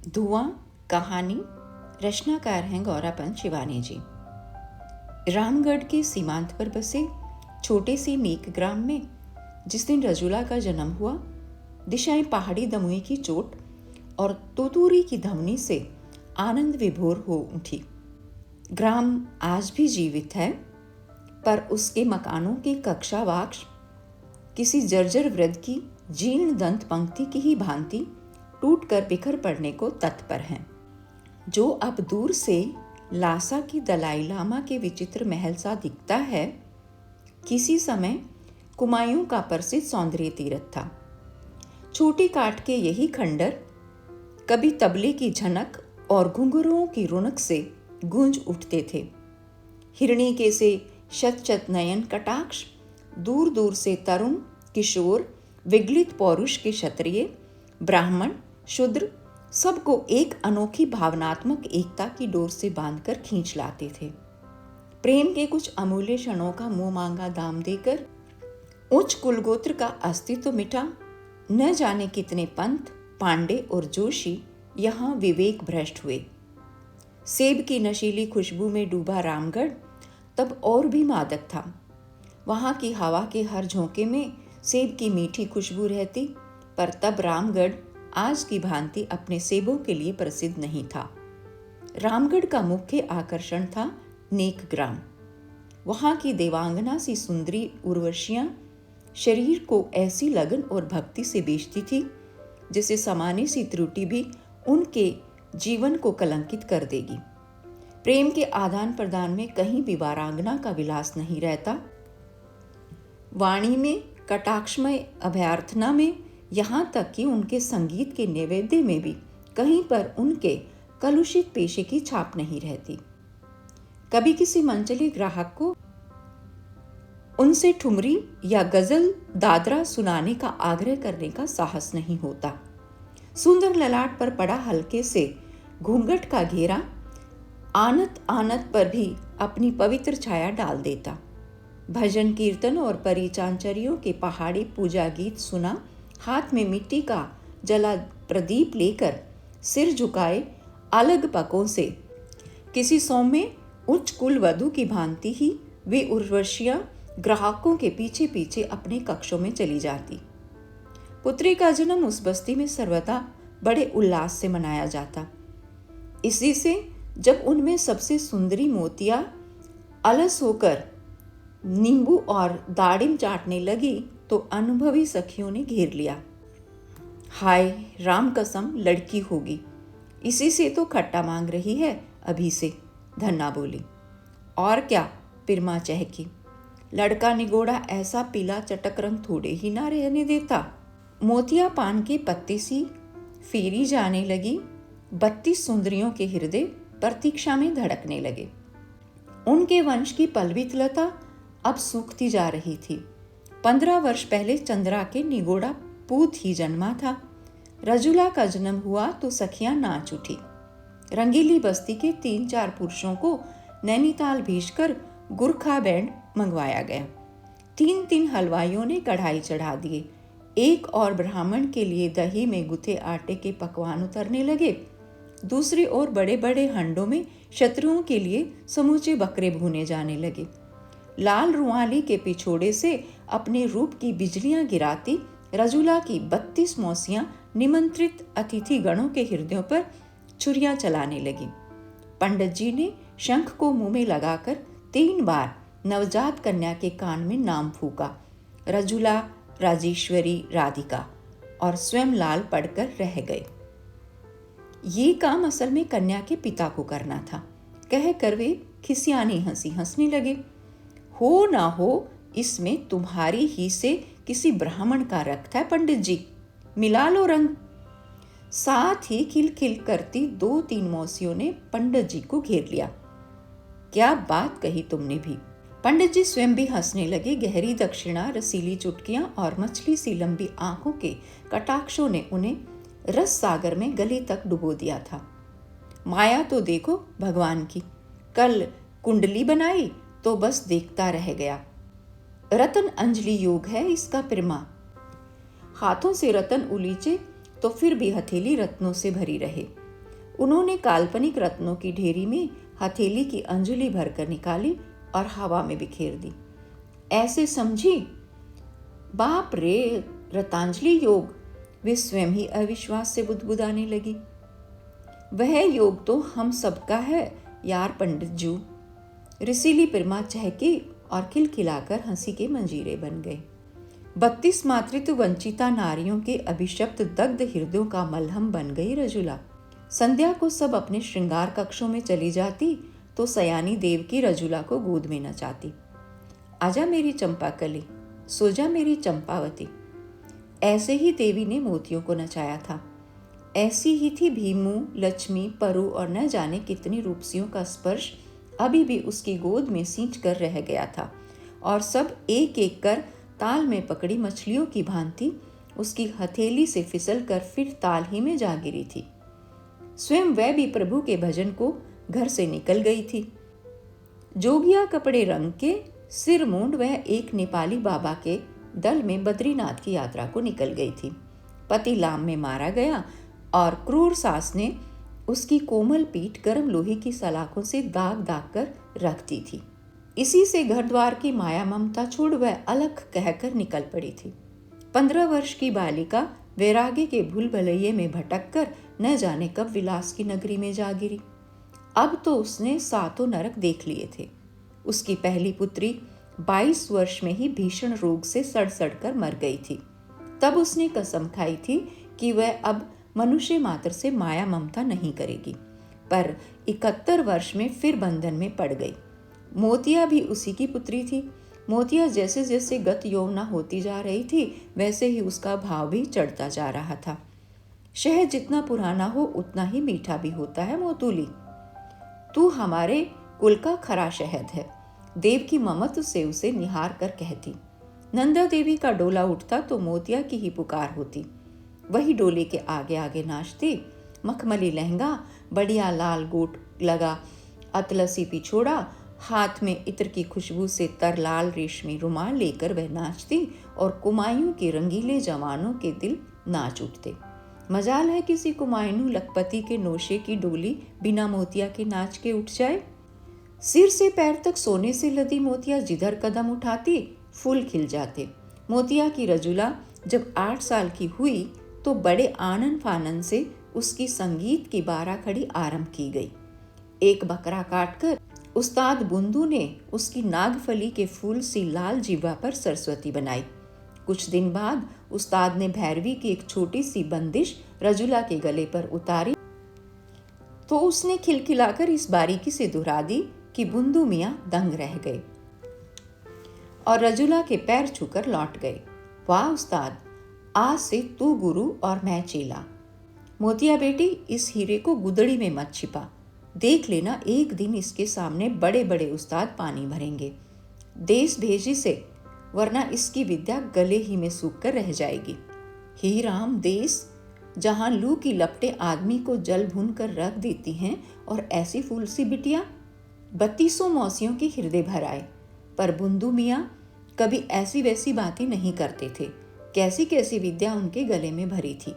धुआं कहानी रचनाकार हैं गौरापंत शिवानी जी। रामगढ़ के सीमांत पर बसे छोटे से नेक ग्राम में जिस दिन रजुला का जन्म हुआ, दिशाएं पहाड़ी दमुई की चोट और तोतूरी की धमनी से आनंद विभोर हो उठी। ग्राम आज भी जीवित है, पर उसके मकानों के कक्षा वाक्ष किसी जर्जर वृद्ध की जीर्ण दंत पंक्ति की ही भांति टूटकर बिखर पड़ने को तत्पर हैं, जो अब दूर से लासा की दलाई लामा के विचित्र महल सा दिखता है। किसी समय कुमायूं का प्रसिद्ध सौंदर्य तीर्थ था। छोटी काठ के यही खंडर कभी तबले की झनक और घुंघरुओं की रुनक से गूंज उठते थे। हिरणी के से शत नयन कटाक्ष दूर दूर से तरुण किशोर विगलित पौरुष के क्षत्रिय ब्राह्मण शूद्र सबको एक अनोखी भावनात्मक एकता की डोर से बांधकर खींच लाते थे। प्रेम के कुछ अमूल्य क्षणों का मुंह मांगा दाम देकर उच्च कुलगोत्र का अस्तित्व मिटा। न जाने कितने पंत पांडे और जोशी यहाँ विवेक भ्रष्ट हुए। सेब की नशीली खुशबू में डूबा रामगढ़ तब और भी मादक था। वहाँ की हवा के हर झोंके में सेब की मीठी खुशबू रहती, पर तब रामगढ़ आज की भांति अपने सेबों के लिए प्रसिद्ध नहीं था। रामगढ़ का मुख्य आकर्षण था नेक ग्राम। वहाँ की देवांगना सी सुंदरी उर्वशियाँ शरीर को ऐसी लगन और भक्ति से बेचती थी जिसे सामान्य सी त्रुटि भी उनके जीवन को कलंकित कर देगी। प्रेम के आदान प्रदान में कहीं भी वारांगना का विलास नहीं रहता। वाणी में कटाक्षमय अभ्यर्थना में, यहाँ तक कि उनके संगीत के नैवेद्य में भी कहीं पर उनके कलुषित पेशे की छाप नहीं रहती। कभी किसी मंचले ग्राहक को उनसे ठुमरी या गजल दादरा सुनाने का आग्रह करने का साहस नहीं होता। सुंदर ललाट पर पड़ा हल्के से घूंघट का घेरा आनत आनत पर भी अपनी पवित्र छाया डाल देता। भजन कीर्तन और परिचांचरियों के पहाड़ी पूजा गीत सुना, हाथ में मिट्टी का जला प्रदीप लेकर सिर झुकाए अलग पकों से किसी सौम्य उच्च कुल वधु की भांति ही वे उर्वशियां ग्राहकों के पीछे पीछे अपने कक्षों में चली जाती। पुत्री का जन्म उस बस्ती में सर्वदा बड़े उल्लास से मनाया जाता। इसी से जब उनमें सबसे सुंदरी मोतिया अलस होकर नींबू और दाड़िम चाटने लगी तो अनुभवी सखियों ने घेर लिया। हाय राम कसम लड़की होगी, इसी से तो खट्टा मांग रही है अभी से, धन्ना बोली। और क्या, पिरमा चहकी। लड़का निगोड़ा ऐसा पीला चटक रंग थोड़े ही ना रहने देता। मोतिया पान के पत्ते सी फेरी जाने लगी। 32 सुंदरियों के हृदय प्रतीक्षा में धड़कने लगे। उनके वंश की पल्लवित लता अब सूखती जा रही थी। 15 वर्ष पहले चंद्रा के निगोड़ा पूत ही जन्मा था। रजुला का जन्म हुआ तो सखियां नाच उठी। रंगीली बस्ती के 3-4 पुरुषों को नैनीताल भेजकर गुरखा बैंड मंगवाया गया। 3 हलवाइयों ने कढ़ाई चढ़ा दिए। एक और ब्राह्मण के लिए दही में गुथे आटे के पकवान उतरने लगे। दूसरी ओर बड़े बड़े हंडों में शत्रुओं के लिए समूचे बकरे भूने जाने लगे। लाल रुआली के पिछोड़े से अपने रूप की बिजलियां गिराती रजुला की 32 मौसियां निमंत्रित अतिथि गणों के हृदयों पर छुरियां चलाने लगी। पंडित जी ने शंख को मुंह में लगाकर 3 बार नवजात कन्या के कान में नाम फूका, रजुला राजेश्वरी राधिका, और स्वयं लाल पड़कर रह गए। ये काम असल में कन्या के पिता को करना था, कह कर वे खिसियानी हंसी हंसने लगे। हो ना हो, इसमें तुम्हारी ही से किसी ब्राह्मण का रक्त है पंडित जी, मिला लो रंग। साथ ही खिलखिल करती 2-3 मौसियों ने पंडित जी को घेर लिया। क्या बात कही तुमने भी। पंडित जी स्वयं भी हंसने लगे। गहरी दक्षिणा, रसीली चुटकियां और मछली सी लंबी आंखों के कटाक्षों ने उन्हें रस सागर में गले तक डुबो दिया था। माया तो देखो भगवान की, कल कुंडली बनाई तो बस देखता रह गया। रतन अंजलि योग है इसका पिरमा। हाथों से रतन उलीचे तो फिर भी हथेली रत्नों से भरी रहे। उन्होंने काल्पनिक रत्नों की ढेरी में हथेली की अंजलि भरकर निकाली और हवा में बिखेर दी। ऐसे समझी, बाप रे, रतांजलि योग! वे स्वयं ही अविश्वास से बुदबुदाने लगी। वह योग तो हम सबका है यार पंडित जू। रसीली पिरमा चहकी और खिलखिलाकर हंसी के मंजीरे बन गए। 32 मातृत्व वंचिता नारियों के अभिशप्त दग्ध हृदयों का मलहम बन गई रजुला। संध्या को सब अपने श्रृंगार कक्षों में चली जाती तो सयानी देव की रजुला को गोद में नचाती। आजा मेरी चंपाकली, सो जा मेरी चंपावती। ऐसे ही देवी ने मोतियों को नचाया था। ऐसी ही थी भीमू, लक्ष्मी, परु और न जाने कितनी रूपसियों का स्पर्श अभी भी उसकी गोद में सींच कर रह गया था, और सब एक एक कर ताल में पकड़ी मछलियों की भांति उसकी हथेली से फिसल कर फिर ताल ही में जा गिरी थी। स्वयं वह भी प्रभु के भजन को घर से निकल गई थी। जोगिया कपड़े रंग के, सिर मूंड वह एक नेपाली बाबा के दल में बद्रीनाथ की यात्रा को निकल गई थी। पति लाम में मारा गया और क्रूर सास ने उसकी कोमल पीठ गर्म लोहे की सलाखों से दाग दाग कर रख दी थी। इसी से घर द्वार की माया ममता छोड़ वह अलख कहकर निकल पड़ी थी। 15 वर्ष की बालिका वैराग्य के भूल भलैये में भटक कर न जाने कब विलास की नगरी में जा गिरी। अब तो उसने 7 नरक देख लिए थे। उसकी पहली पुत्री 22 वर्ष में ही भीषण रोग से सड़ सड़ कर मर गई थी। तब उसने कसम खाई थी कि वह अब मनुष्य मात्र से माया ममता नहीं करेगी, पर 71 वर्ष में फिर बंधन में पड़ गई। मोतिया भी उसी की पुत्री थी। मोतिया जैसे जैसे गत यौवना होती जा रही थी, वैसे ही उसका भाव भी चढ़ता जा रहा था। शहद जितना पुराना हो उतना ही मीठा भी होता है मोतूली। तू हमारे कुल का खरा शहद है, देव की ममत्व से उसे निहार कर कहती। नंदा देवी का डोला उठता तो मोतिया की ही पुकार होती। वही डोले के आगे आगे नाचती। मखमली लहंगा, बढ़िया लाल गोट लगा अतलसी पिछोड़ा, हाथ में इत्र की खुशबू से तरलाल रेशमी रुमाल लेकर वह नाचती और कुमायूं के रंगीले जवानों के दिल नाच उठते। मजाल है किसी कुमायूं लखपति के नौशे की डोली बिना मोतिया के नाच के उठ जाए। सिर से पैर तक सोने से लदी मोतिया जिधर कदम उठाती फूल खिल जाते। मोतिया की रजुला जब 8 साल की हुई तो बड़े आनन फानन से उसकी संगीत की 12 खड़ी आरंभ की गई। एक बकरा काटकर उस्ताद बुंदू ने उसकी नागफली के फूल सी लाल जिह्वा पर सरस्वती बनाई। कुछ दिन बाद उस्ताद ने भैरवी की एक छोटी सी बंदिश रजुला के गले पर उतारी तो उसने खिलखिलाकर इस बारीकी से दोहरा दी कि बुंदू मियाँ दंग रह गए और रजुला के पैर छूकर लौट गए। वाह उस्ताद, आज से तू गुरु और मैं चेला। मोतिया बेटी, इस हीरे को गुदड़ी में मत छिपा। देख लेना, एक दिन इसके सामने बड़े बड़े उस्ताद पानी भरेंगे। देश भेजी से, वरना इसकी विद्या गले ही में सूख कर रह जाएगी। ही राम, देश जहां लू की लपटें आदमी को जल भून कर रख देती हैं, और ऐसी फूल सी बिटिया 32 मौसियों के हृदय भर आए। पर बुंदू मियाँ कभी ऐसी वैसी बातें नहीं करते थे। कैसी कैसी विद्या उनके गले में भरी थी।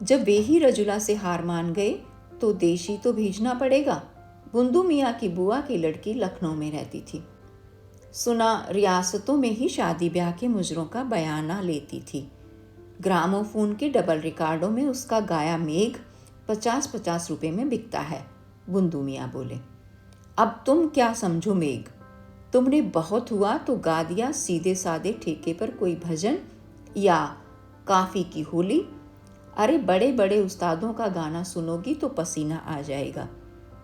जब वे ही रजुला से हार मान गए तो देशी तो भेजना पड़ेगा। बुंदू मियाँ की बुआ की लड़की लखनऊ में रहती थी। सुना रियासतों में ही शादी ब्याह के मुजरों का बयाना लेती थी। ग्रामोफोन के डबल रिकॉर्डों में उसका गाया मेघ 50-50 रुपए में बिकता है। बुंदू मियाँ बोले, अब तुम क्या समझो मेघ, तुमने बहुत हुआ तो गा दिया सीधे सादे ठेके पर कोई भजन या काफी की होली। अरे बड़े बड़े उस्तादों का गाना सुनोगी तो पसीना आ जाएगा।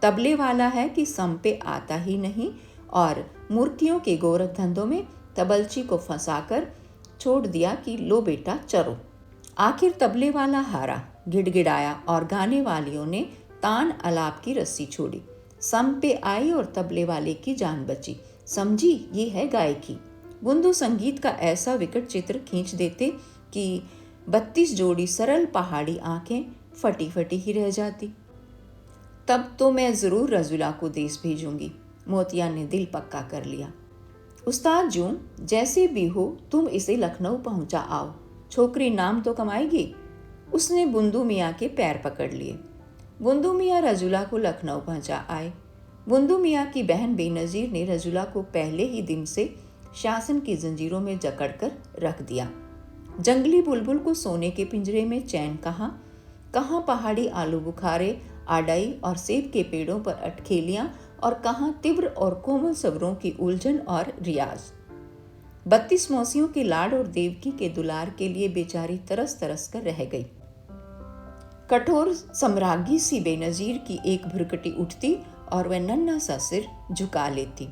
तबले वाला है कि सम पे आता ही नहीं, और मूर्तियों के गोरख धंधों में तबलची को फंसाकर छोड़ दिया कि लो बेटा चरो। आखिर तबले वाला हारा, गिड़गिड़ाया और गाने वालियों ने तान अलाप की रस्सी छोड़ी। सम पे आई और तबले वाले की जान बची। समझी, ये है गायकी। बुंदू संगीत का ऐसा विकट चित्र खींच देते कि 32 जोड़ी सरल पहाड़ी आंखें फटी फटी ही रह जाती। तब तो मैं जरूर रजुला को देश भेजूंगी। मोतिया ने दिल पक्का कर लिया। उस्ताद जूं, जैसे भी हो तुम इसे लखनऊ पहुंचा आओ, छोकरी नाम तो कमाएगी। उसने बुंदू मियाँ के पैर पकड़ लिए। बुंदू मियाँ रजुला को लखनऊ पहुंचा आए। बुंदू मियाँ की बहन बेनज़ीर ने रजुला को पहले ही दिन से शासन की जंजीरों में जकड़कर रख दिया। जंगली बुलबुल को सोने के पिंजरे में चैन कहाँ, कहाँ पहाड़ी आलू बुखारे, आडाई और सेब के पेड़ों पर अटखेलियाँ, और कहाँ तीव्र और कोमल सब्रों की उलझन और रियाज। 32 मौसियों के लाड और देवकी के दुलार के लिए बेचारी तरस तरस कर रह गई। कठोर सम्राज्ञी सी बेनज़ीर की एक भुरकटी उठती और वह नन्हा सा सिर झुका लेती।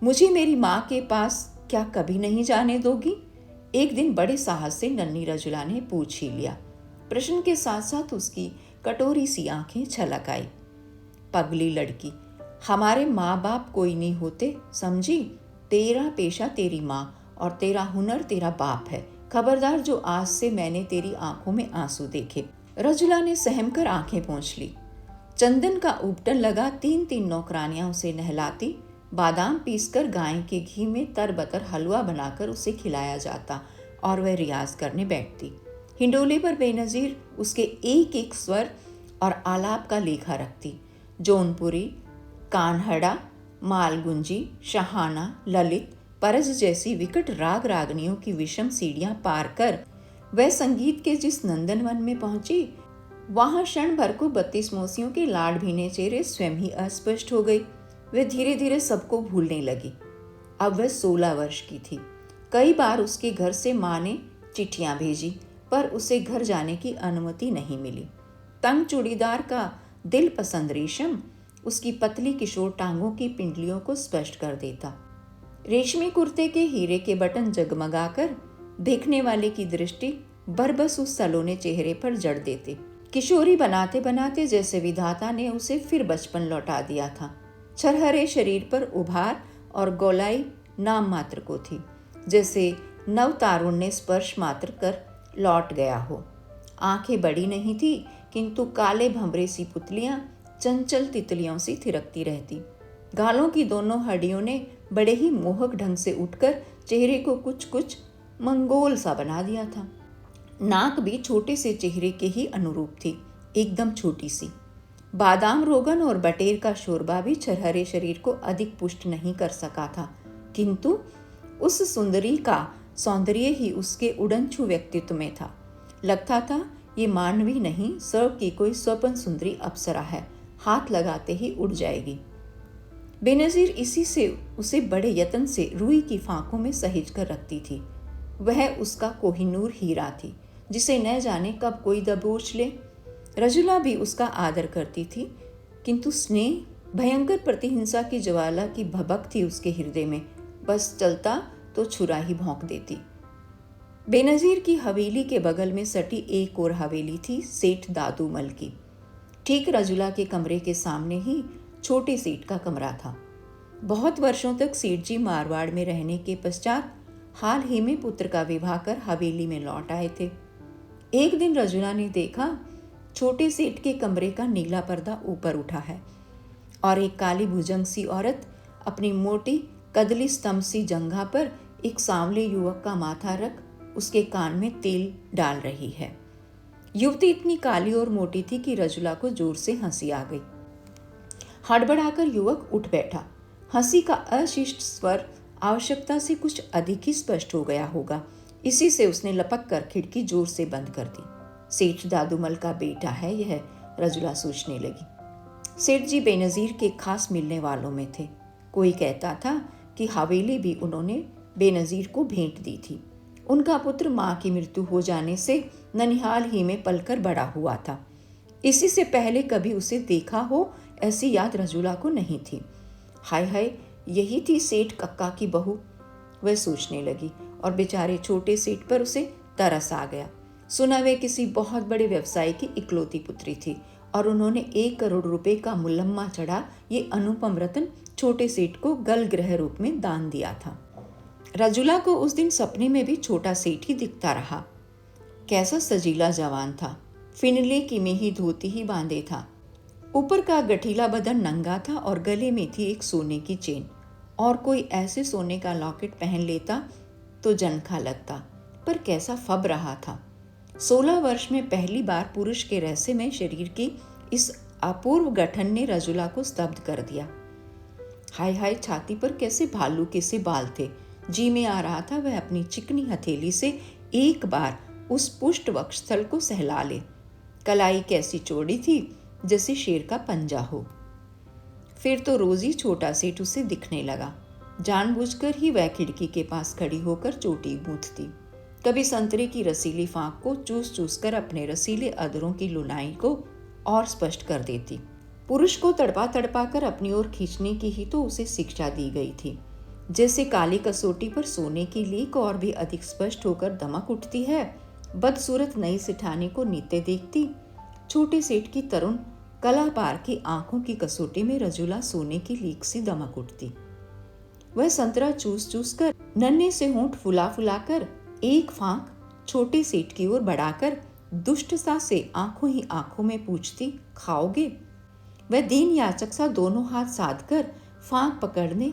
मुझे मेरी माँ के पास क्या कभी नहीं जाने दोगी? एक दिन बड़े साहस से नन्ही रजुला ने पूछ ही लिया। प्रश्न के साथ साथ उसकी कटोरी सी आंखें छलक आई। पगली लड़की, हमारे माँ बाप कोई नहीं होते, समझी? तेरा पेशा तेरी माँ और तेरा हुनर तेरा बाप है। खबरदार जो आज से मैंने तेरी आंखों में आंसू देखे। रजुला ने सहमकर आंखें पोंछ ली। चंदन का उपटन लगा 3-3 नौकरानियां उसे नहलाती। बादाम पीसकर गाय के घी में तरबतर हलवा बनाकर उसे खिलाया जाता और वह रियाज करने बैठती। हिंडोले पर बेनज़ीर उसके एक एक स्वर और आलाप का लेखा रखती। जौनपुरी, कान्हड़ा, मालगुंजी, शाहाना, ललित, परज जैसी विकट राग रागनियों की विषम सीढ़ियां पार कर वह संगीत के जिस नंदनवन में पहुंची, वहां क्षण भर को 32 मौसियों के लाड भीने चेहरे स्वयं ही अस्पष्ट हो गई। वह धीरे धीरे सबको भूलने लगी। अब वह 16 वर्ष की थी। कई बार उसके घर से माँ ने चिट्ठियां भेजी, पर उसे घर जाने की अनुमति नहीं मिली। तंग चूड़ीदार का दिल पसंद रेशम उसकी पतली किशोर टांगों की पिंडलियों को स्पष्ट कर देता। रेशमी कुर्ते के हीरे के बटन जगमगाकर देखने वाले की दृष्टि बरबस उस सलोने चेहरे पर जड़ देते। किशोरी बनाते बनाते जैसे विधाता ने उसे फिर बचपन लौटा दिया था। छरहरे शरीर पर उभार और गोलाई नाम मात्र को थी, जैसे नव तारुण्य स्पर्श मात्र कर लौट गया हो। आंखें बड़ी नहीं थी, किंतु काले भंवरे सी पुतलियां चंचल तितलियों सी थिरकती रहती। गालों की दोनों हड्डियों ने बड़े ही मोहक ढंग से उठकर चेहरे को कुछ कुछ मंगोल सा बना दिया था। नाक भी छोटे से चेहरे के ही अनुरूप थी, एकदम छोटी सी। बादाम रोगन और बटेर का शोरबा भी छरहरे शरीर को अधिक पुष्ट नहीं कर सका था, किंतु उस सुंदरी का सौंदर्य ही उसके उड़नछू व्यक्तित्व में था। लगता था ये मानवी नहीं, स्वर्ग की कोई स्वपन सुंदरी अप्सरा है, हाथ लगाते ही उड़ जाएगी। बेनज़ीर इसी से उसे बड़े यत्न से रूई की फांकों में सहेज कर रखती थी। वह उसका कोहिनूर हीरा थी, जिसे न जाने कब कोई दबोच ले। रजुला भी उसका आदर करती थी, किंतु स्नेह भयंकर प्रतिहिंसा की ज्वाला की भभक थी उसके हृदय में। बस चलता तो छुरा ही भौंक देती। बेनज़ीर की हवेली के बगल में सटी एक और हवेली थी सेठ दादूमल की। ठीक रजुला के कमरे के सामने ही छोटे सेठ का कमरा था। बहुत वर्षों तक सेठ जी मारवाड़ में रहने के पश्चात हाल ही में पुत्र का विवाह कर हवेली में लौट आए थे। एक दिन रजुला ने देखा छोटे सेठ के कमरे का नीला पर्दा ऊपर उठा है और एक काली भुजंग सी औरत अपनी मोटी कदली स्तंभ सी जंघा पर एक सांवले युवक का माथा रख उसके कान में तेल डाल रही है। युवती इतनी काली और मोटी थी कि रजुला को जोर से हंसी आ गई। हड़बड़ाकर युवक उठ बैठा। हंसी का अशिष्ट स्वर आवश्यकता से कुछ अधिक ही स्पष्ट हो गया होगा। इसी से उसने लपक कर खिड़की जोर से बंद कर दी। सेठ दादूमल का बेटा है यह, रजुला सोचने लगी। सेठ जी बेनज़ीर के खास मिलने वालों में थे। कोई कहता था कि हवेली भी उन्होंने बेनज़ीर को भेंट दी थी। उनका पुत्र माँ की मृत्यु हो जाने से ननिहाल ही में पलकर बड़ा हुआ था। इसी से पहले कभी उसे देखा हो ऐसी याद रजुला को नहीं थी। हाय हाय, यही थी सेठ कक्का की बहू, वह सोचने लगी, और बेचारे छोटे सेठ पर उसे तरस आ गया। सुना वे किसी बहुत बड़े व्यवसायी की इकलौती पुत्री थी और उन्होंने 1 करोड़ रुपए का मुलम्मा चढ़ा ये अनुपम रत्न छोटे सेठ को गल ग्रह रूप में दान दिया था। रजुला को उस दिन सपने में भी छोटा सेठ ही दिखता रहा। कैसा सजीला जवान था, फिनले की मेही धोती ही बांधे था। ऊपर का गठीला बदन नंगा था और गले में थी एक सोने की चेन, और कोई ऐसे सोने का लॉकेट पहन लेता तो जनखा लगता, पर कैसा फब रहा था। 16 वर्ष में पहली बार पुरुष के रहस्य में शरीर की इस अपूर्व गठन ने रजुला को स्तब्ध कर दिया। हाय हाय, छाती पर कैसे भालू के से बाल थे। जी में आ रहा था वह अपनी चिकनी हथेली से एक बार उस पुष्ट वक्षस्थल को सहला ले। कलाई कैसी चौड़ी थी, जैसे शेर का पंजा हो। फिर तो रोज ही छोटा सेठ उसे दिखने लगा। जानबूझकर ही वह खिड़की के पास खड़ी होकर चोटी गूंथती, कभी संतरे की रसीली फांक को चूस चूस कर अपने रसीले अधरों की लुनाई को और स्पष्ट कर देती। पुरुष को तड़पा तड़पा कर अपनी ओर खींचने की ही तो उसे शिक्षा दी गई थी। जैसे काली कसौटी पर सोने की लीक और भी अधिक स्पष्ट होकर दमक उठती है, बदसूरत नई सिठानी को नित्य देखती छोटे सेठ की तरुण कलापार की आंखों की कसौटी में रजुला सोने की लीक सी दमक उठती। वह संतरा चूस चूस कर, नन्हे से होंठ फुला फुला कर, एक फांक छोटे सेठ की ओर बढ़ाकर दुष्टता से आंखों ही आंखों में पूछती, खाओगे? वह दीन याचक सा दोनों हाथ साध कर फांक पकड़ने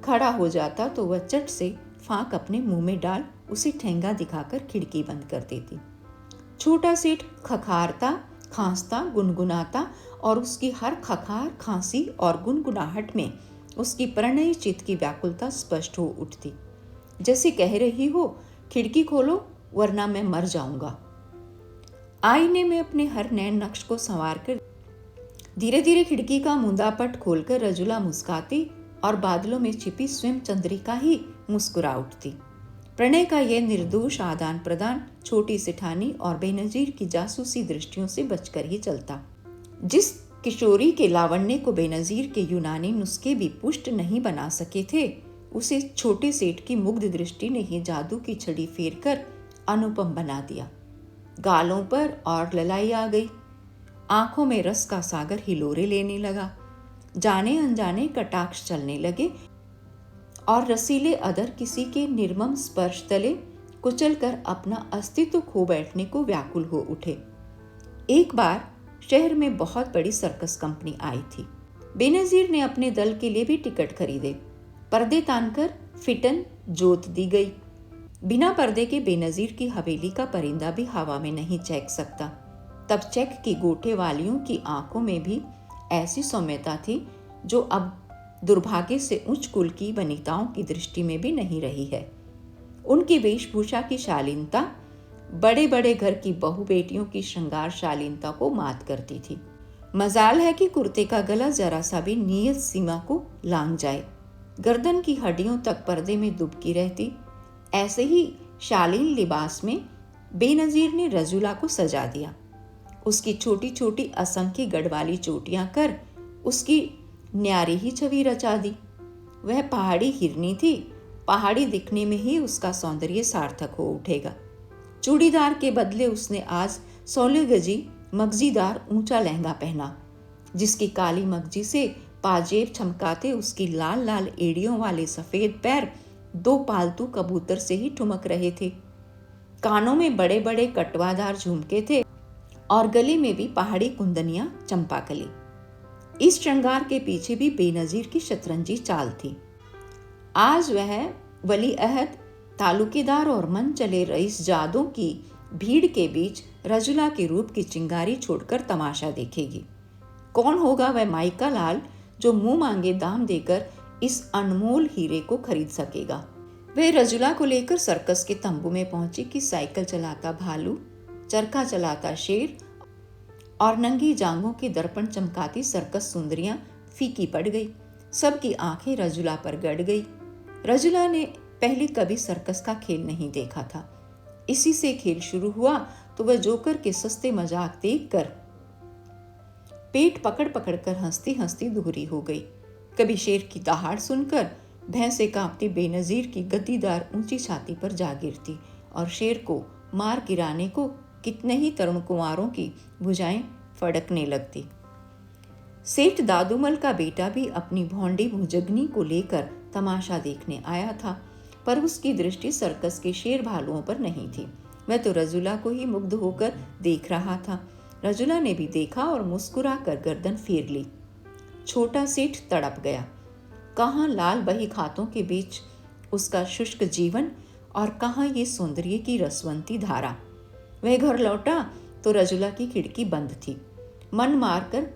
खड़ा हो जाता तो वह चट से फांक अपने मुंह में डाल उसे ठेंगा दिखाकर खिड़की बंद कर देती। छोटा सेठ खखारता, खांसता, गुनगुनाता और उसकी हर खखार, खांसी और गुनगुनाहट में उसकी प्रणयी चित्त की व्याकुलता स्पष्ट हो उठती, जैसे कह रही हो, खिड़की खोलो वरना मैं मर जाऊंगा। आईने में अपने हर नैन नक्श को संवार कर धीरे धीरे खिड़की का मुंदापट खोलकर रजुला मुस्काती और बादलों में छिपी स्वयं चंद्रिका ही मुस्कुरा उठती। प्रणय का यह निर्दोष आदान प्रदान छोटी सिठानी और बेनजीर की जासूसी दृष्टियों से बचकर ही चलता। जिस किशोरी के लावण्य को बेनजीर के यूनानी नुस्खे भी पुष्ट नहीं बना सके थे, उसे छोटे सेठ की मुग्ध दृष्टि ने ही जादू की छड़ी फेर कर अनुपम बना दिया। गालों पर और ललाई आ गई, आंखों में रस का सागर हिलोरे लेने लगा, जाने अनजाने कटाक्ष चलने लगे और रसीले अधर किसी के निर्मम स्पर्श तले कुचल कर अपना अस्तित्व खो बैठने को व्याकुल हो उठे। एक बार शहर में बहुत बड़ी सर्कस कंपनी आई थी। बेनजीर ने अपने दल के लिए भी टिकट खरीदे। पर्दे तानकर फिटन जोत दी गई। बिना पर्दे के बेनजीर की हवेली का परिंदा भी हवा में नहीं चहक सकता। तब चेक की गोटे वालियों की आंखों में भी ऐसी सौम्यता थी जो अब दुर्भाग्य से उच्च कुल की वनिताओं की दृष्टि में भी नहीं रही है। उनकी वेशभूषा की शालीनता बड़े बड़े घर की बहु बेटियों की श्रृंगार शालीनता को मात करती थी। मजाल है कि कुर्ते का गला जरा सा भी नियत सीमा को लांघ जाए, गर्दन की हड्डियों तक पर्दे में दुबकी रहती। ऐसे ही शालीन लिबास में बेनजीर ने रजुला को सजा दिया। उसकी छोटी छोटी असंख्य गढ़वाली चोटियां कर उसकी न्यारी ही छवि रचा दी। वह पहाड़ी हिरनी थी, पहाड़ी दिखने में ही उसका सौंदर्य सार्थक हो उठेगा। चूड़ीदार के बदले उसने आज 16 गजी मगजीदार ऊंचा लहंगा पहना, जिसकी काली मगजी से पाजेब चमकाते उसकी लाल लाल एड़ियों वाले सफेद पैर 2 पालतू कबूतर से ही ठुमक रहे थे। कानों में बड़े बड़े कटवादार झुमके थे और गले में भी पहाड़ी कुंदनियां चंपाकली। इस श्रृंगार के पीछे भी बेनजीर की शतरंजी चाल थी। आज वह वली अहद, तालुकेदार और मन चले रईस जादों की भीड़ के बीच रजुला के रूप की चिंगारी छोड़कर तमाशा देखेगी। कौन होगा वह माइका लाल जो मुंह मांगे दाम देकर इस अनमोल हीरे को खरीद सकेगा? वह रजुला को लेकर सर्कस के तंबू में पहुंची कि साइकिल चलाता भालू, चरखा चलाता शेर और नंगी जांघों के दर्पण चमकाती सर्कस सुंदरियां फीकी पड़ गई। सबकी आंखें रजुला पर गड़ गई। रजुला ने पहले कभी सर्कस का खेल नहीं देखा था। इसी से खेल शुरू हुआ तो वह जोकर के सस्ते मजाक देखकर पेट पकड़ पकड़ कर हंसती हंसती दोहरी हो गई। कभी शेर की दहाड़ सुनकर भैंसे कांपती बेनजीर की गद्दीदार ऊंची छाती पर जा गिरती और शेर को मार गिराने को कितने ही तरुण कुंवारों की भुजाएं फड़कने लगती। सेठ दादूमल का बेटा भी अपनी भौंडी भुजगनी को लेकर तमाशा देखने आया था, पर उसकी दृष्टि सर्कस के शेर भालुओं पर नहीं थी। वह तो रजुला को ही मुग्ध होकर देख रहा था। रजुला ने भी देखा और मुस्कुरा कर गर्दन फेर ली। छोटा सेठ तड़प गया। कहाँ लाल बही खातों के बीच उसका शुष्क जीवन और कहाँ ये सौंदर्य की रसवंती धारा। वह घर लौटा तो रजुला की खिड़की बंद थी। मन मारकर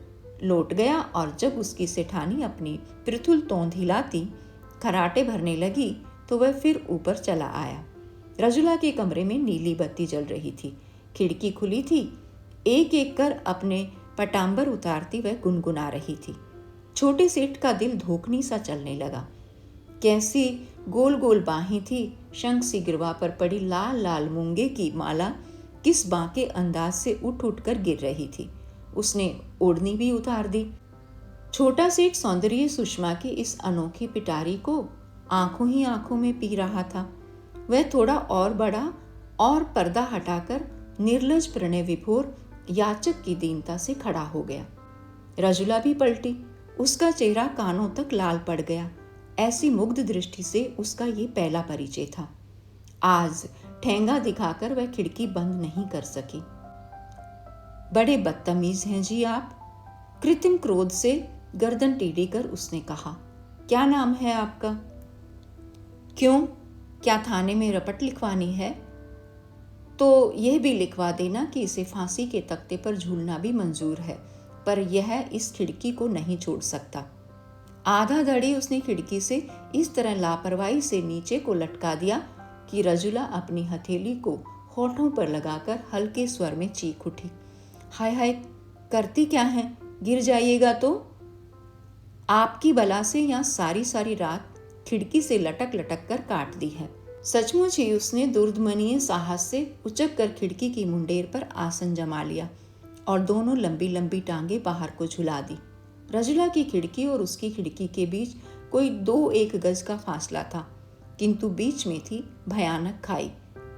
लौट गया और जब उसकी सेठानी अपनी पृथुल तोंद हिलाती, खराटे भरने लगी तो वह फिर ऊपर चला आया। रजुला के कमरे में नीली बत्ती जल रही थी, खिड़की खुली थी। एक एक कर अपने पटांबर उतारती वह गुनगुना रही थी। छोटे सेठ का दिल धोखनी सा चलने लगा। कैसी गोल गोल बाहें थी, शंख सी गिरवा पर पड़ी लाल लाल मूंगे की माला किस बांके अंदाज से उठ उठ कर गिर रही थी। उसने ओढ़नी भी उतार दी। छोटा सेठ सौंदर्य सुषमा की इस अनोखी पिटारी को आंखों ही आंखों में पी रहा था। वह थोड़ा और बड़ा और पर्दा हटाकर निर्लज प्रणय विभोर याचक की दीनता से खड़ा हो गया। रजुला भी पलटी। उसका चेहरा कानों तक लाल पड़ गया। ऐसी मुग्ध दृष्टि से उसका ये पहला परिचय था। आज ठेंगा दिखाकर वह खिड़की बंद नहीं कर सकी। बड़े बदतमीज हैं जी आप, कृत्रिम क्रोध से गर्दन टेढ़ी कर उसने कहा। क्या नाम है आपका? क्यों, क्या थाने में रपट लिखवानी है? तो यह भी लिखवा देना कि इसे फांसी के तख्ते पर झूलना भी मंजूर है, पर यह इस खिड़की को नहीं छोड़ सकता। आधा धड़ी उसने खिड़की से इस तरह लापरवाही से नीचे को लटका दिया कि रजुला अपनी हथेली को होठों पर लगाकर हल्के स्वर में चीख उठी। हाय हाय, करती क्या है, गिर जाइएगा तो। आपकी बला से यहाँ सारी सारी रात खिड़की से लटक लटक कर काट दी है। सचमुच ही उसने दुर्दमनीय साहस से उचक कर खिड़की की मुंडेर पर आसन जमा लिया और दोनों लंबी लंबी टांगे बाहर को झुला दी। रजुला की खिड़की और उसकी खिड़की के बीच कोई 2-1 गज का फासला था, किंतु बीच में थी भयानक खाई।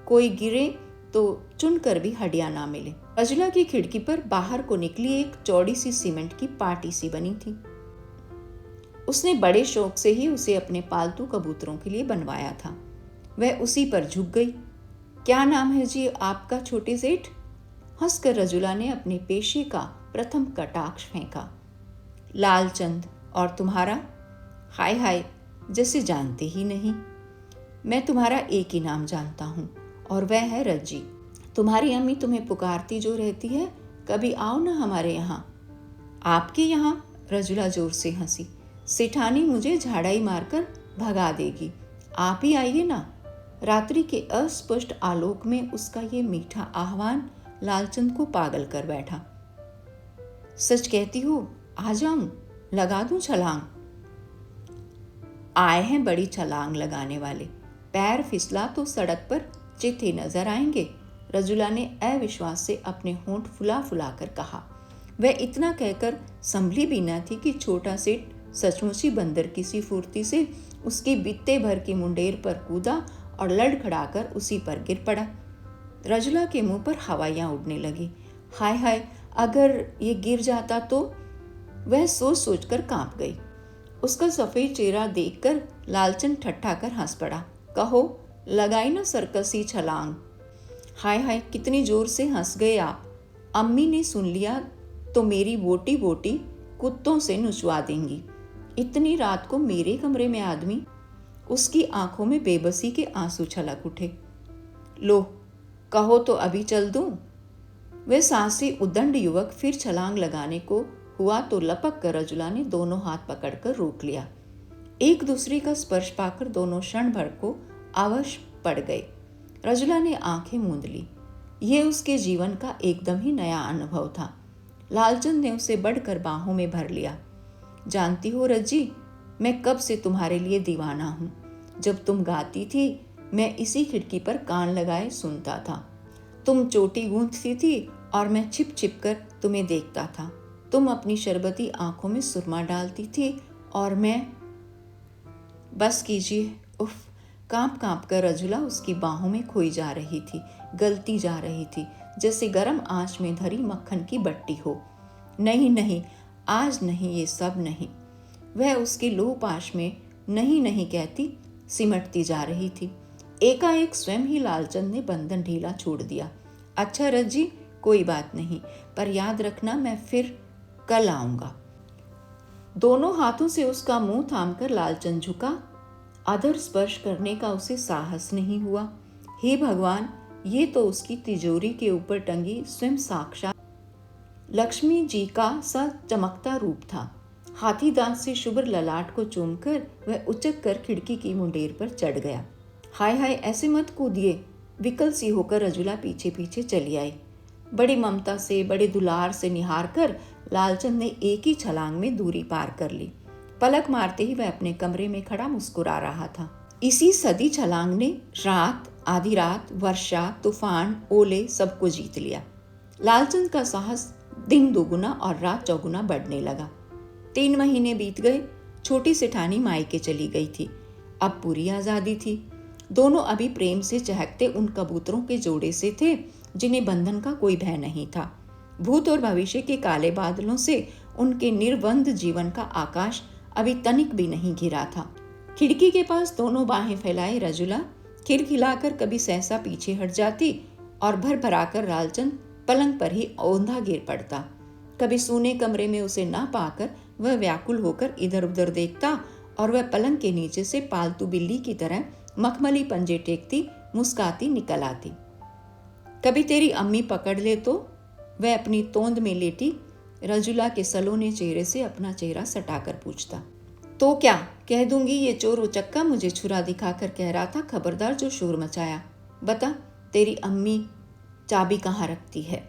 कोई गिरे तो चुनकर भी हड्डियां ना मिले। रजुला की खिड़की पर बाहर को निकली एक चौड़ी सी सीमेंट की पाटी सी बनी थी। उसने बड़े शौक से ही उसे अपने पालतू कबूतरों के लिए बनवाया था। वह उसी पर झुक गई। क्या नाम है जी आपका छोटे सेठ? हंसकर रजुला ने अपने पेशे का प्रथम कटाक्ष फेंका। लालचंद। और तुम्हारा? हाय हाय, जैसे जानते ही नहीं। मैं तुम्हारा एक ही नाम जानता हूँ और वह है रज्जी। तुम्हारी अम्मी तुम्हें पुकारती जो रहती है, कभी आओ ना हमारे यहाँ। आपके यहाँ? रजुला जोर से हंसी। सेठानी मुझे झाड़ाई मारकर भगा देगी, आप ही आइए ना। रात्रि के अस्पष्ट आलोक में उसका ये मीठा आह्वान लालचंद को पागल कर बैठा। सच कहती हो, आ जाऊं, लगा दूं छलांग? आए हैं बड़ी छलांग लगाने वाले, पैर फिसला तो सड़क पर चित्ते नजर आएंगे। रजुला ने अविश्वास से अपने होंठ फुला फुला कर कहा। वह इतना कहकर संभली भी न थी कि छोटा सेठ सचमुच ही बंदर की सी फुर्ती से उसकी बित्ते भर की मुंडेर पर कूदा और लड़खड़ाकर उसी पर गिर पड़ा। रजुला के मुंह पर हवाइयां उड़ने लगी। हाय हाय, अगर ये गिर जाता तो। वह सोच सोच कर कांप गई। उसका सफेद चेहरा देखकर लालचंद ठट्ठा कर हंस पड़ा। कहो, लगाई ना सर्कसी छलांग। हाय हाय, कितनी जोर से हंस गए आप। अम्मी ने सुन लिया तो मेरी बोटी बोटी कुत्तों से नुचवा देंगी। इतनी रात को मेरे कमरे में आदमी। उसकी आंखों में बेबसी के आंसू छलक उठे। लो, कहो तो अभी चल दूं। वह साहसी उद्दंड युवक फिर छलांग लगाने को हुआ तो लपक कर रजुला ने दोनों हाथ पकड़कर रोक लिया। एक दूसरे का स्पर्श पाकर दोनों क्षण भर को अवश पड़ गए। रजुला ने आंखें मूंद ली। यह उसके जीवन का एकदम ही नया अनुभव था। लालचंद ने उसे बढ़कर बाहों में भर लिया। जानती हो रज्जी, मैं कब से तुम्हारे लिए दीवाना हूं। जब तुम गाती थी मैं इसी खिड़की पर कान लगाए सुनता था। तुम चोटी गूंथती थी और मैं छिप छिप कर तुम्हें देखता था। तुम अपनी शरबती आंखों में सुरमा डालती थी और मैं। बस कीजिए। उफ। कांप कांप कर रजुला उसकी बाहों में खोई जा रही थी, गलती जा रही थी, जैसे गर्म आंच में धरी मक्खन की बट्टी हो। नहीं नहीं, आज नहीं, ये सब नहीं। वह उसके लोपाश में नहीं नहीं कहती सिमटती जा रही थी। एकाएक स्वयं ही लालचंद ने बंधन ढीला छोड़ दिया। अच्छा रज्जी, कोई बात नहीं, पर याद रखना मैं फिर कल आऊंगा। दोनों हाथों से उसका मुंह थामकर लालचंद झुका। अधर स्पर्श करने का उसे साहस नहीं हुआ। हे भगवान, ये तो उसकी तिजोरी के ऊपर टंगी स्वयं साक्षात लक्ष्मी जी का सा चमकता रूप था। हाथी दांत से शुभ्र ललाट को चूमकर वह उचक कर खिड़की की मुंडेर पर चढ़ गया। हाय हाय, ऐसे मत कूदिए। विकल सी होकर रजुला पीछे पीछे चली आई। बड़ी ममता से, बड़े दुलार से निहार कर लालचंद ने एक ही छलांग में दूरी पार कर ली। पलक मारते ही वह अपने कमरे में खड़ा मुस्कुरा रहा था। इसी सदी छलांग ने रात, आधी रात, वर्षा, तूफान, ओले सबको जीत लिया। लालचंद का साहस दिन दोगुना और रात चौगुना बढ़ने लगा। 3 महीने बीत गए। छोटी सेठानी मायके चली गई थी। अब पूरी आज़ादी थी। दोनों अभी प्रेम से चहकते उन कबूतरों के जोड़े से थे जिन्हें बंधन का कोई भय नहीं था। भूत और भविष्य के काले बादलों से उनके निर्बंध जीवन का आकाश अभी तनिक भी नहीं घिरा था। खिड़की के पास दोनों बाहें फैलाए रजुला खिलखिलाकर कभी सहसा पीछे हट जाती और भर भराकर लालचंद पलंग पर ही औंधा गिर पड़ता। कभी सूने कमरे में उसे ना पाकर वह व्याकुल होकर इधर उधर देखता और वह पलंग के नीचे से पालतू बिल्ली की तरह मखमली पंजे टेकती मुस्काती निकल आती। कभी तेरी अम्मी पकड़ ले तो वह अपनी तोंद में लेटी रजुला के सलोने चेहरे से अपना चेहरा सटाकर पूछता। तो क्या कह दूंगी, ये चोर उचक्का मुझे छुरा दिखाकर कह रहा था, खबरदार जो शोर मचाया। बता तेरी अम्मी चाबी कहाँ रखती है?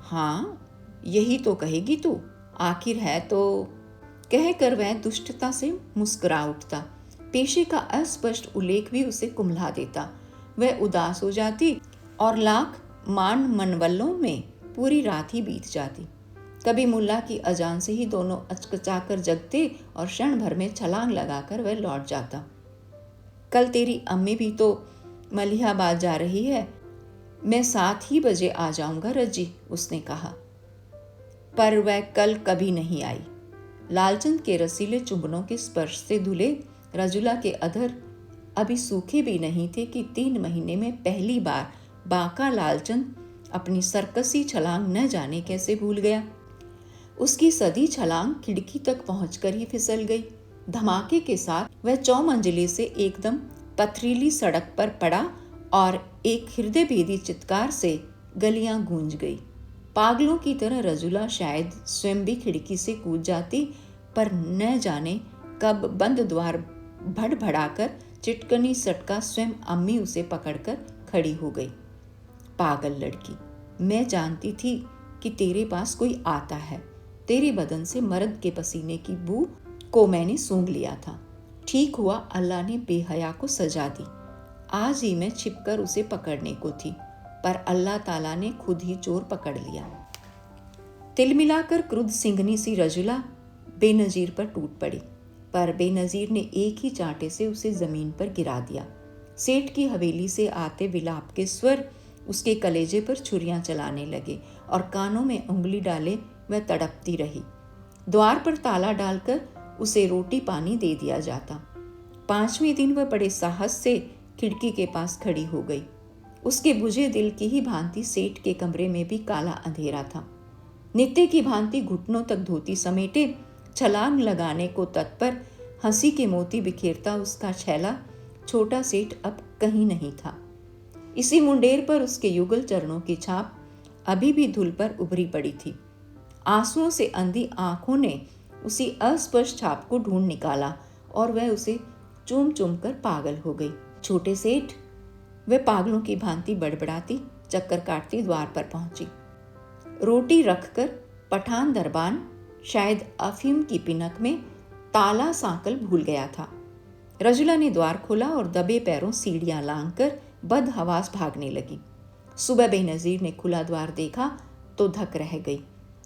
हाँ यही तो कहेगी तू, आखिर है तो, कहकर वह दुष्टता से मुस्कुरा उठता। पेशे का अस्पष्ट उल्लेख भी उसे कुम्हला देता। वह उदास हो जाती और लाख मान मनवल्लों में पूरी रात ही बीत जाती। कभी मुल्ला की अजान से ही दोनों अचकचाकर जगते और क्षण भर में छलांग लगाकर वह लौट जाता। कल तेरी अम्मी भी तो मलिहाबाद जा रही है, मैं 7 ही बजे आ जाऊंगा रज्जी, उसने कहा। पर वह कल कभी नहीं आई। लालचंद के रसीले चुंबनों के स्पर्श से धुले रजुला के अधर अभी सूखे भी नहीं थे कि 3 महीने में पहली बार बांका लालचंद अपनी सर्कसी छलांग न जाने कैसे भूल गया। उसकी सदी छलांग खिड़की तक पहुंचकर ही फिसल गई। धमाके के साथ वह 4 मंजिले से एकदम पथरीली सड़क पर पड़ा और एक हृदय भेदी चित्कार से गलियां गूंज गई। पागलों की तरह रजुला शायद स्वयं भी खिड़की से कूद जाती, पर न जाने कब बंद द्वार भड़भड़ाकर चिटकनी सटका स्वयं अम्मी उसे पकड़कर खड़ी हो गई। पागल लड़की, मैं जानती थी कि तेरे पास कोई आता है। तेरे बदन से मर्द के पसीने की बू को मैंने सूंघ लिया था। ठीक हुआ अल्लाह ने बेहया को सजा दी। आज ही मैं छिपकर उसे पकड़ने को थी, पर अल्लाह ताला ने खुद ही चोर पकड़ लिया। तिलमिलाकर क्रुद्ध सिंघनी सी रजुला बेनजीर पर टूट पड़ी, पर बेनजीर ने एक ही चांटे से उसे जमीन पर गिरा दिया। सेठ की हवेली से आते विलाप के स्वर उसके कलेजे पर छुरियां चलाने लगे और कानों में उंगली डाले वह तड़पती रही। द्वार पर ताला डालकर उसे रोटी पानी दे दिया जाता। 5वें दिन वह बड़े साहस से खिड़की के पास खड़ी हो गई। उसके बुझे दिल की ही भांति सेठ के कमरे में भी काला अंधेरा था। नित्य की भांति घुटनों तक धोती समेटे छलांग लगाने को तत्पर हंसी के मोती बिखेरता उसका छैला छोटा सेठ अब कहीं नहीं था। इसी मुंडेर पर उसके युगल चरणों की छाप अभी भी धूल पर उभरी पड़ी थी। आंसुओं से अंधी आंखों ने उसी अस्पष्ट छाप को ढूंढ निकाला और वह उसे चूम चूम कर पागल हो गई। छोटे सेठ, वह पागलों की भांति बड़बड़ाती चक्कर काटती द्वार पर पहुंची। रोटी रखकर पठान दरबान शायद अफीम की पिनक में ताला सांकल भूल गया था। रजुला ने द्वार खोला और दबे पैरों सीढ़ियां लांघकर बदहवास भागने लगी। सुबह बेनजीर ने खुला द्वार देखा तो धक रह गई।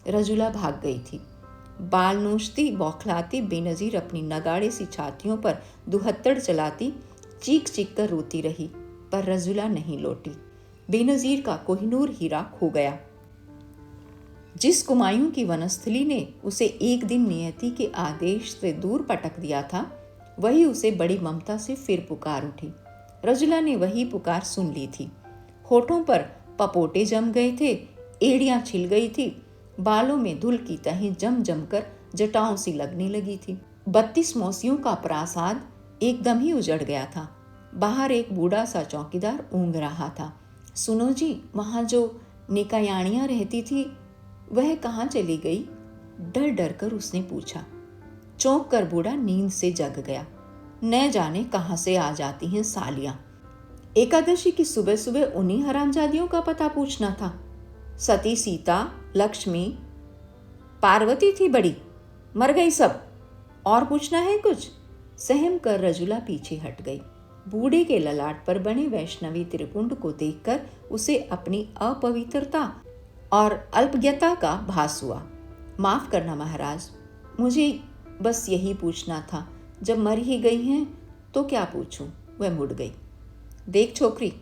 रजुला भाग गई थी। बाल नोचती बौखलाती बेनजीर अपनी नगाड़े सी छातियों पर दुहत्तड़ चलाती चीख चीख कर रोती रही, पर रजुला नहीं लौटी। बेनजीर का कोहिनूर हीरा खो गया। जिस कुमायूं की वनस्थली ने उसे एक दिन नियति के आदेश से दूर पटक दिया था, वही उसे बड़ी ममता से फिर पुकार उठी। रजुला ने वही पुकार सुन ली थी। होठों पर पपोटे जम गए थे, एड़ियां छिल गई थी, बालों में धूल की तहें जम जम कर जटाओं सी लगने लगी थी। 32 मौसियों का प्रासाद एकदम ही उजड़ गया था। बाहर एक बूढ़ा सा चौकीदार ऊँघ रहा था। सुनो जी, वहाँ जो निकायाणियाँ रहती थी वह कहाँ चली गई? डर डर कर उसने पूछा। चौंक कर बूढ़ा नींद से जग गया। न जाने कहाँ से आ जाती हैं सालियां। एकादशी की सुबह सुबह उन्हीं हरामजादियों का पता पूछना था। सती सीता, लक्ष्मी, पार्वती थी बड़ी, मर गई सब। और पूछना है कुछ? सहम कर रजुला पीछे हट गई। बूढ़े के ललाट पर बने वैष्णवी त्रिपुंड को देखकर उसे अपनी अपवित्रता और अल्पज्ञता का भास हुआ। माफ करना महाराज, मुझे बस यही पूछना था। जब मर ही गई हैं तो क्या पूछूं? वह मुड़ गई। देख छोकरी,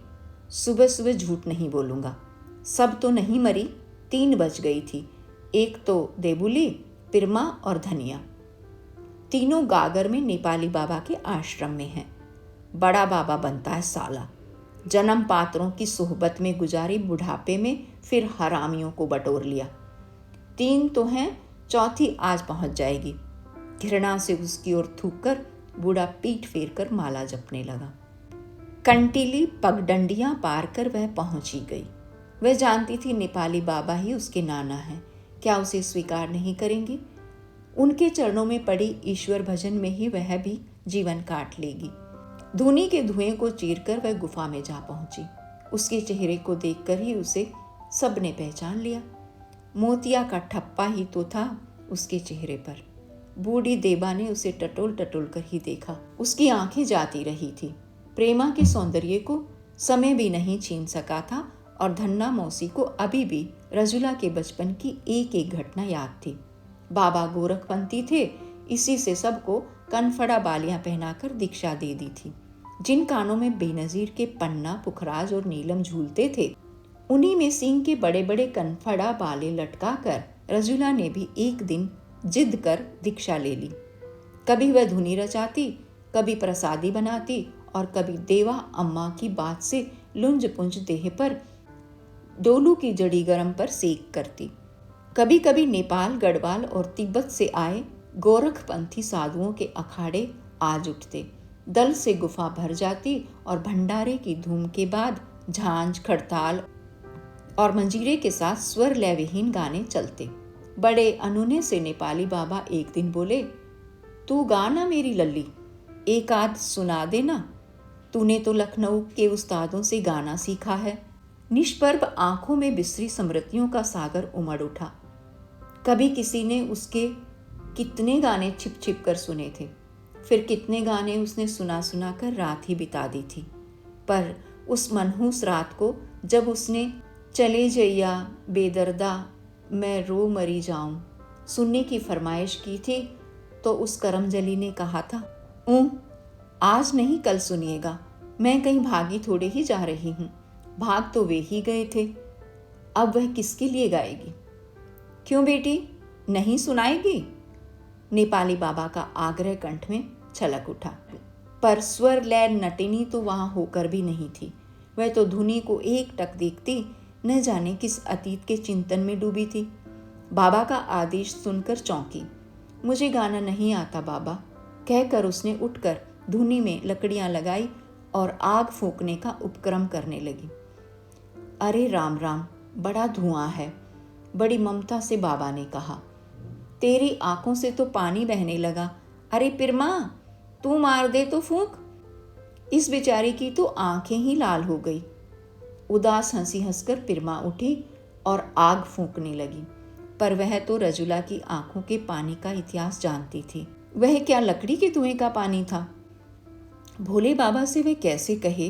सुबह सुबह झूठ नहीं बोलूंगा। सब तो नहीं मरी, 3 बज गई थी। एक तो देबुली, पिरमा और धनिया। तीनों गागर में नेपाली बाबा के आश्रम में हैं। बड़ा बाबा बनता है साला। जन्म पात्रों की सोहबत में गुजारी बुढ़ापे में फिर हरामियों को बटोर लिया। 3 तो हैं, चौथी आज पहुंच जाएगी। घृणा से उसकी ओर थूक कर बूढ़ा पीठ फेर कर माला जपने लगा। कंटीली पगडंडियां पार कर वह पहुंच ही गई। वह जानती थी नेपाली बाबा ही उसके नाना हैं। क्या उसे स्वीकार नहीं करेंगे? उनके चरणों में पड़ी ईश्वर भजन में ही वह भी जीवन काट लेगी। धूनी के धुएं को चीरकर वह गुफा में जा पहुंची। उसके चेहरे को देखकर ही उसे सबने पहचान लिया। मोतिया का ठप्पा ही तो था उसके चेहरे पर। बूढ़ी देबा ने उसे टटोल टटोल कर ही देखा। उसकी आंखें जाती रही थी। प्रेमा के सौंदर्य को समय भी नहीं छीन सका था और धन्ना मौसी को अभी भी रजुला के बचपन की एक एक घटना याद थी। बाबा गोरखपंथी थे, इसी से सबको कनफड़ा बालियां पहनाकर दीक्षा दे दी थी। जिन कानों में बेनजीर के पन्ना, पुखराज और नीलम झूलते थे, उन्हीं में सींग के बड़े बड़े कनफड़ा बाले लटका कर रजुला ने भी एक दिन जिद कर दीक्षा ले ली। कभी वह धुनी रचाती, कभी प्रसादी बनाती और कभी देवा अम्मा की बात से लुंज पुंज देह पर डोलू की जड़ी गरम पर सेक करती। कभी कभी नेपाल, गढ़वाल और तिब्बत से आए गोरखपंथी साधुओं के अखाड़े आज उठते। दल से गुफा भर जाती और भंडारे की धूम के बाद झांझ, खड़ताल और मंजीरे के साथ स्वर लय विहीन गाने चलते। बड़े अनूने से नेपाली बाबा एक दिन बोले, तू गा ना मेरी लल्ली, एक आध सुना देना। तूने तो लखनऊ के उस्तादों से गाना सीखा है। निष्पर्ब आंखों में बिसरी स्मृतियों का सागर उमड़ उठा। कभी किसी ने उसके कितने गाने छिप छिप कर सुने थे, फिर कितने गाने उसने सुना सुना कर रात ही बिता दी थी। पर उस मनहूस रात को जब उसने चले जइया बेदर्दा मैं रो मरी जाऊं सुनने की फरमाइश की थी, तो उस करमजली ने कहा था, आज नहीं कल सुनिएगा, मैं कहीं भागी थोड़े ही जा रही हूं। भाग तो वे ही गए थे, अब वह किसके लिए गाएगी? क्यों बेटी, नहीं सुनाएगी? नेपाली बाबा का आग्रह कंठ में छलक उठा। पर स्वर लय नटिनी तो वहां होकर भी नहीं थी। वह तो धुनी को एक टक देखती, न जाने किस अतीत के चिंतन में डूबी थी। बाबा का आदेश सुनकर चौंकी। मुझे गाना नहीं आता बाबा, कहकर उसने उठकर धुनी में लकड़ियां लगाई और आग फूंकने का उपक्रम करने लगी। अरे राम राम, बड़ा धुआं है, बड़ी ममता से बाबा ने कहा। तेरी आंखों से तो पानी बहने लगा। अरे पिरमा, तू मार दे तो फूंक। इस बेचारी की तो आंखें ही लाल हो गई। उदास हंसी हंसकर पिरमा उठी और आग फूंकने लगी। पर वह तो रजुला की आंखों के पानी का इतिहास जानती थी। वह क्या लकड़ी के धुएं का पानी था? भोले बाबा से वह कैसे कहे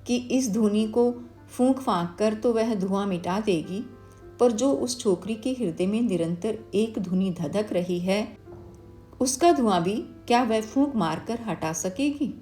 कि इस धुनी को फूंक फांक कर तो वह धुआं मिटा देगी, पर जो उस छोकरी के हृदय में निरंतर एक धुनी धधक रही है, उसका धुआं भी क्या वह फूंक मारकर हटा सकेगी?